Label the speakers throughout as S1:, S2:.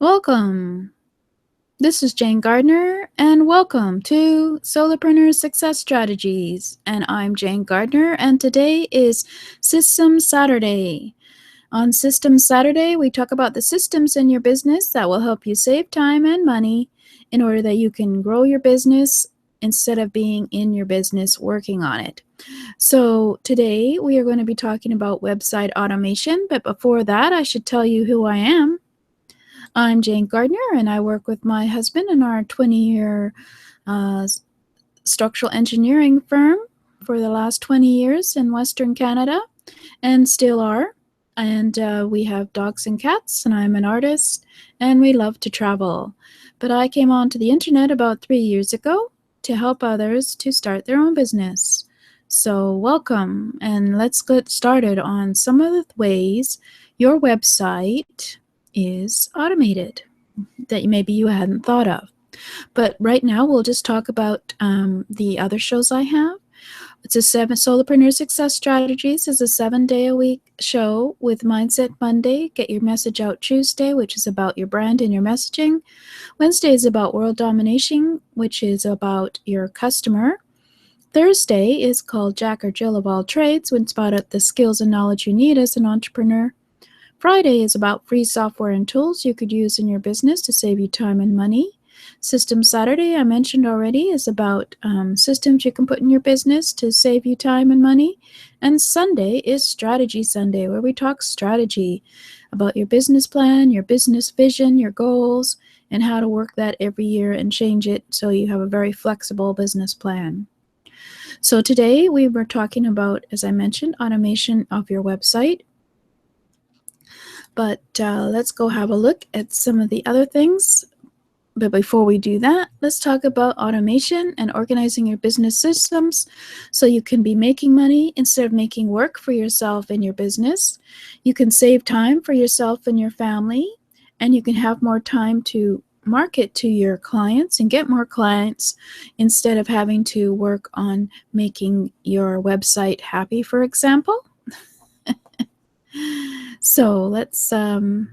S1: Welcome. This is Jane Gardner, and welcome to Solopreneur Success Strategies. And I'm Jane Gardner, and today is Systems Saturday. On Systems Saturday, we talk about the systems in your business that will help you save time and money in order that you can grow your business instead of being in your business working on it. So today we are going to be talking about website automation, but before that, I should tell you who I am. I'm Jane Gardner, and I work with my husband in our 20-year structural engineering firm for the last 20 years in Western Canada, and still are. And we have dogs and cats, and I'm an artist, and we love to travel. But I came onto the internet about 3 years ago to help others to start their own business. So welcome, and let's get started on some of the ways your website is automated that maybe you hadn't thought of. But right now we'll just talk about the other shows I have. It's Solopreneur Success Strategies is a 7-day-a-week show with Mindset Monday, Get Your Message Out Tuesday, which is about your brand and your messaging. Wednesday is about World Domination, which is about your customer. Thursday is called Jack or Jill of All Trades, when spot out the skills and knowledge you need as an entrepreneur. Friday is about free software and tools you could use in your business to save you time and money. System Saturday, I mentioned already, is about systems you can put in your business to save you time and money. And Sunday is Strategy Sunday, where we talk strategy about your business plan, your business vision, your goals, and how to work that every year and change it so you have a very flexible business plan. So today we were talking about, as I mentioned, automation of your website. But let's go have a look at some of the other things. But before we do that, let's talk about automation and organizing your business systems so you can be making money instead of making work for yourself and your business. You can save time for yourself and your family, and you can have more time to market to your clients and get more clients instead of having to work on making your website happy, for example. So let's, you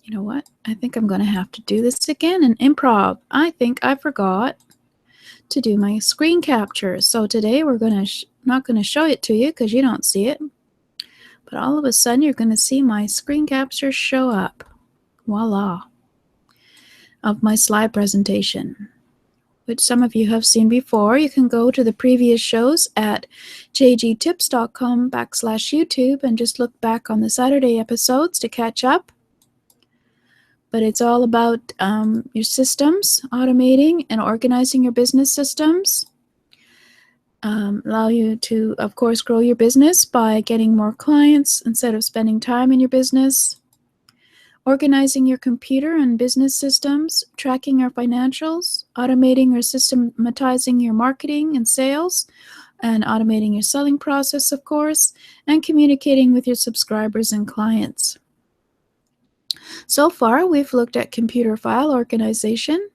S1: know what? I think I'm going to have to do this again in improv. I think I forgot to do my screen capture. So today we're going to, not going to show it to you because you don't see it. But all of a sudden you're going to see my screen capture show up. Voila. Of my slide presentation, which some of you have seen before. You can go to the previous shows at jgtips.com/YouTube and just look back on the Saturday episodes to catch up. But it's all about your systems, automating and organizing your business systems. Allow you to, of course, grow your business by getting more clients instead of spending time in your business. Organizing your computer and business systems, tracking your financials, automating or systematizing your marketing and sales, and automating your selling process, of course, and communicating with your subscribers and clients. So far, we've looked at computer file organization,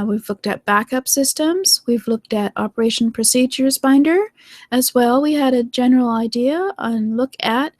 S1: we've looked at backup systems, we've looked at operation procedures binder. As well, we had a general idea and look at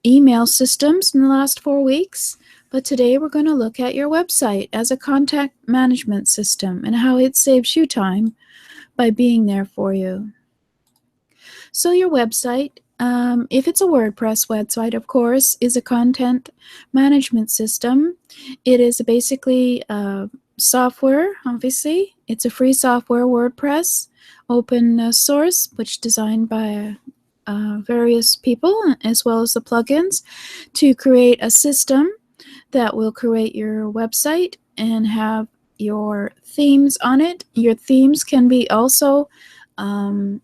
S1: email systems in the last 4 weeks. But today we're going to look at your website as a contact management system and how it saves you time by being there for you. So your website, if it's a WordPress website, of course, is a content management system. It is basically software, obviously. It's a free software, WordPress, open source, which designed by various people, as well as the plugins, to create a system that will create your website and have your themes on it. Your themes can be also a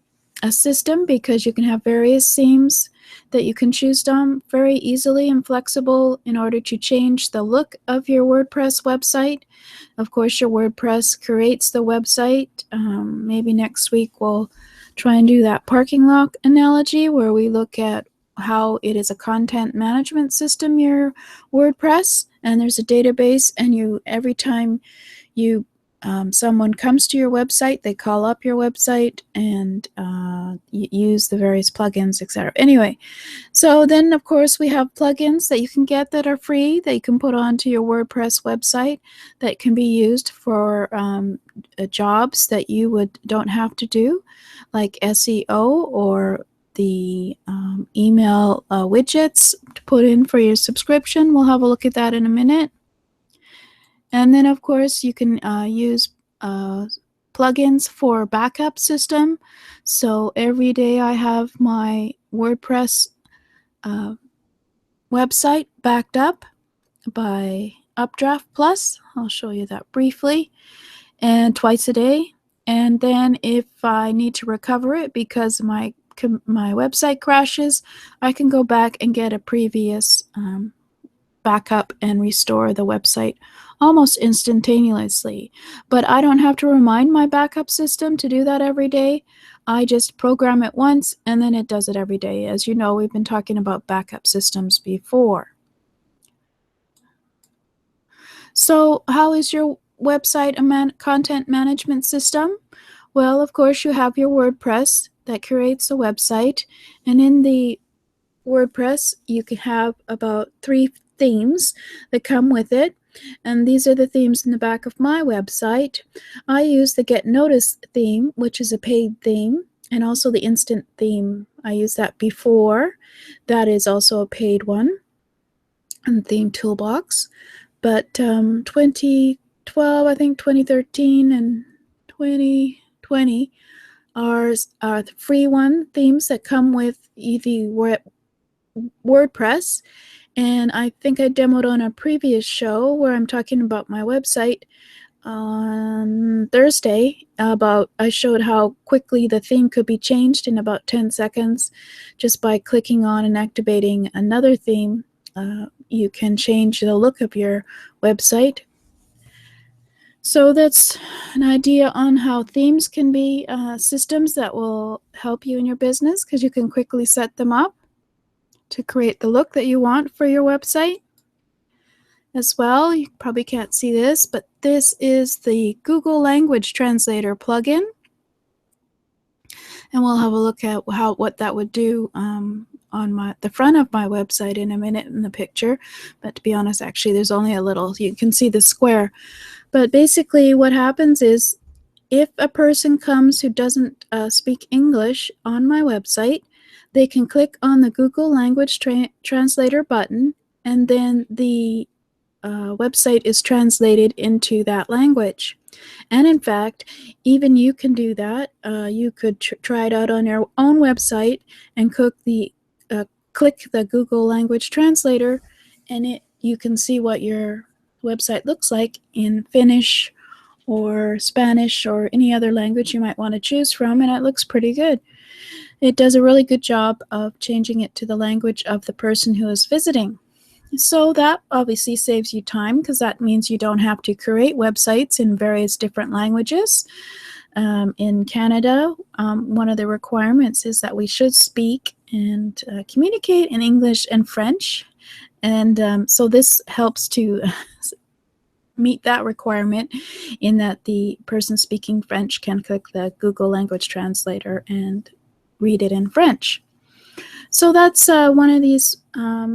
S1: system because you can have various themes that you can choose from very easily and flexible in order to change the look of your WordPress website. Of course, your WordPress creates the website. Maybe next week we'll try and do that parking lot analogy where we look at how it is a content management system, your WordPress, and there's a database, and you every time you someone comes to your website, they call up your website, and use the various plugins, etc. Anyway, so then, of course, we have plugins that you can get that are free that you can put onto your WordPress website that can be used for jobs that you don't have to do, like SEO or the email widgets to put in for your subscription. We'll have a look at that in a minute. And then, of course, you can use plugins for backup system. So every day I have my WordPress website backed up by Updraft Plus. I'll show you that briefly. And twice a day. And then if I need to recover it because my website crashes, I can go back and get a previous backup and restore the website almost instantaneously. But I don't have to remind my backup system to do that every day. I just program it once and then it does it every day. As you know, we've been talking about backup systems before. So how is your website a content management system? Well, of course, you have your WordPress that creates a website, and in the WordPress, you can have about 3 themes that come with it, and these are the themes in the back of my website. I use the Get Noticed theme, which is a paid theme, and also the Instant theme. I used that before. That is also a paid one, and Theme Toolbox. But 2012, I think 2013 and 2020 are the free themes that come with the WordPress. And I think I demoed on a previous show where I'm talking about my website on Thursday I showed how quickly the theme could be changed in about 10 seconds just by clicking on and activating another theme. You can change the look of your website. So that's an idea on how themes can be systems that will help you in your business, because you can quickly set them up to create the look that you want for your website. As well, you probably can't see this, but this is the Google Language Translator plugin. And we'll have a look at what that would do on the front of my website in a minute in the picture. But to be honest, actually, there's only a little. You can see the square. But basically what happens is if a person comes who doesn't speak English on my website, they can click on the Google Language Translator button, and then the website is translated into that language. And in fact, even you can do that. You could try it out on your own website and click the Google Language Translator, and you can see what your website looks like in Finnish or Spanish or any other language you might want to choose from, and it looks pretty good. It does a really good job of changing it to the language of the person who is visiting. So that obviously saves you time, because that means you don't have to create websites in various different languages. In Canada, one of the requirements is that we should speak and communicate in English and French. And so this helps to meet that requirement, in that the person speaking French can click the Google Language Translator and read it in French. So that's one of these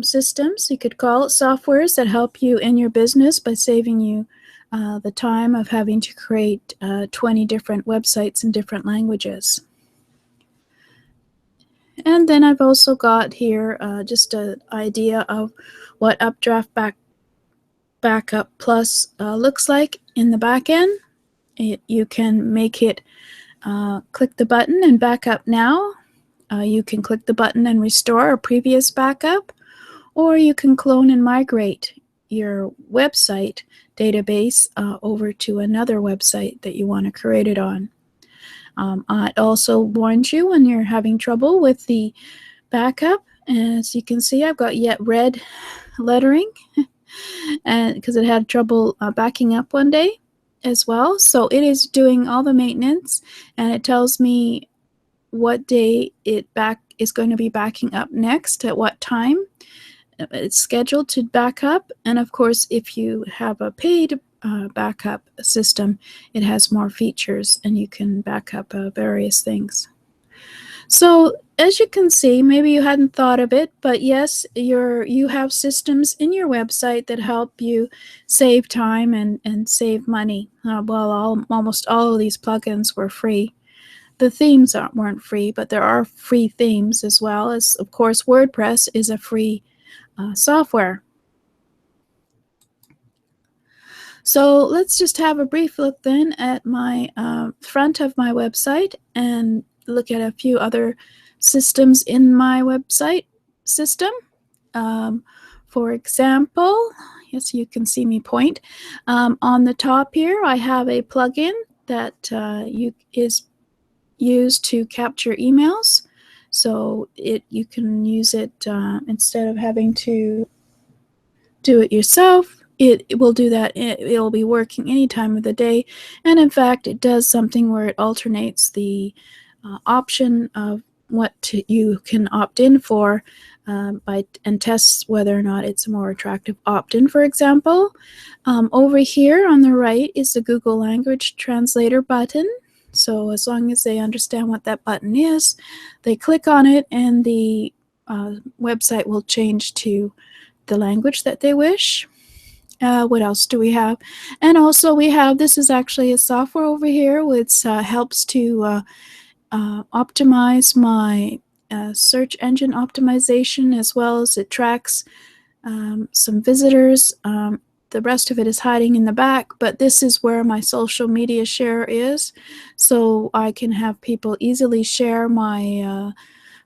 S1: systems. You could call it softwares that help you in your business by saving you the time of having to create 20 different websites in different languages. And then I've also got here just an idea of what Updraft Backup Plus looks like in the back end. You can make it click the button and back up now. You can click the button and restore a previous backup, or you can clone and migrate your website database over to another website that you want to create it on. I also warned you when you're having trouble with the backup. As you can see, I've got yet red lettering and because it had trouble backing up one day as well. So it is doing all the maintenance, and it tells me what day it is going to be backing up next, at what time. it's scheduled to back up. And of course, if you have a paid backup system, it has more features and you can back up various things. So as you can see, maybe you hadn't thought of it, but yes, you have systems in your website that help you save time and save money. Almost all of these plugins were free. The themes weren't free, but there are free themes as well as, of course, WordPress is a free software. So let's just have a brief look then at my front of my website and look at a few other systems in my website system. For example, yes, you can see me point. On the top here, I have a plugin that is used to capture emails. So you can use it instead of having to do it yourself. It will do that. It'll be working any time of the day. And in fact, it does something where it alternates the option of what you can opt in for and tests whether or not it's a more attractive opt-in. For example, over here on the right is the Google Language Translator button. So as long as they understand what that button is, they click on it and the website will change to the language that they wish. What else do we have? And also we have, this is actually a software over here which helps to optimize my search engine optimization, as well as it tracks some visitors. The rest of it is hiding in the back, but this is where my social media share is. So I can have people easily share my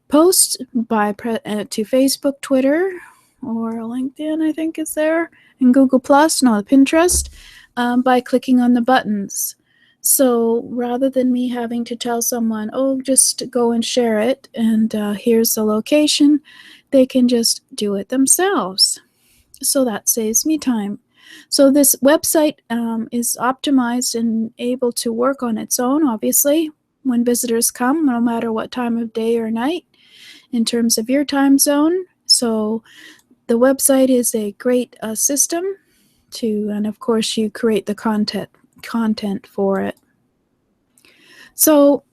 S1: posts to Facebook, Twitter, or LinkedIn, I think is there, and Google Plus, no, Pinterest, by clicking on the buttons. So rather than me having to tell someone, oh, just go and share it, and here's the location, they can just do it themselves. So that saves me time. So this website is optimized and able to work on its own, obviously, when visitors come, no matter what time of day or night, in terms of your time zone. So the website is a great system and of course you create the content for it. So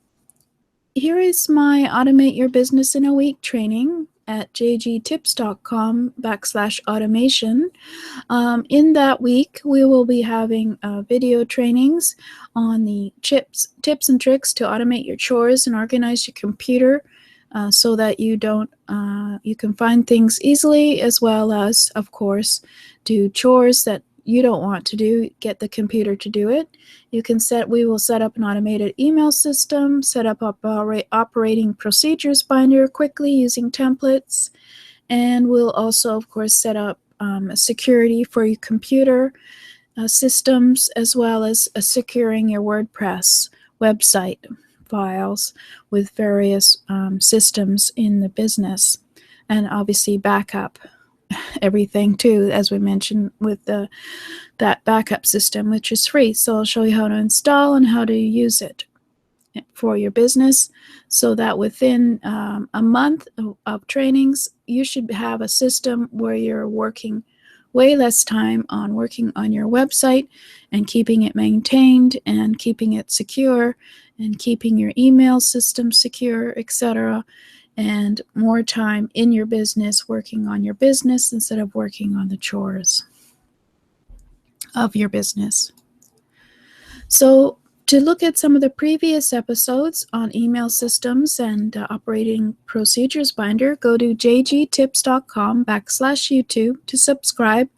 S1: here is my Automate Your Business in a Week training at jgtips.com/automation. In that week, we will be having video trainings on the tips and tricks to automate your chores and organize your computer so that you can find things easily, as well as, of course, do chores that you don't want to do, get the computer to do it. We will set up an automated email system, set up operating procedures binder quickly using templates, and we'll also, of course, set up security for your computer systems, as well as securing your WordPress website files with various systems in the business, and obviously backup everything too, as we mentioned with that backup system, which is free. So I'll show you how to install and how to use it for your business, so that within a month of trainings, you should have a system where you're working way less time on working on your website and keeping it maintained and keeping it secure and keeping your email system secure, etc., and more time in your business working on your business instead of working on the chores of your business. So to look at some of the previous episodes on email systems and operating procedures binder, go to jgtips.com/YouTube to subscribe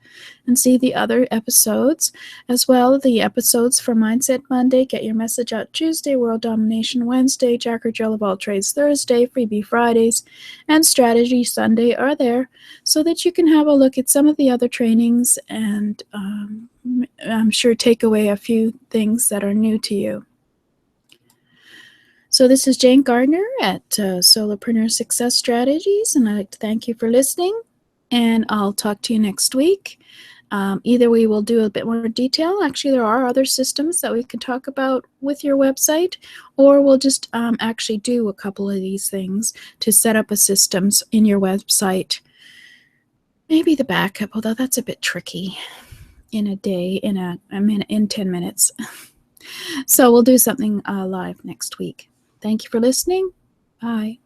S1: and see the other episodes, as well the episodes for Mindset Monday, Get Your Message Out Tuesday, World Domination Wednesday, Jack or Jill of All Trades Thursday, Freebie Fridays, and Strategy Sunday are there, so that you can have a look at some of the other trainings and I'm sure take away a few things that are new to you. So this is Jane Gardner at Solopreneur Success Strategies, and I'd like to thank you for listening, and I'll talk to you next week. Either we will do a bit more detail. Actually, there are other systems that we can talk about with your website, or we'll just actually do a couple of these things to set up a systems in your website Maybe the backup, although that's a bit tricky in a day, in 10 minutes. So we'll do something live next week. Thank you for listening. Bye.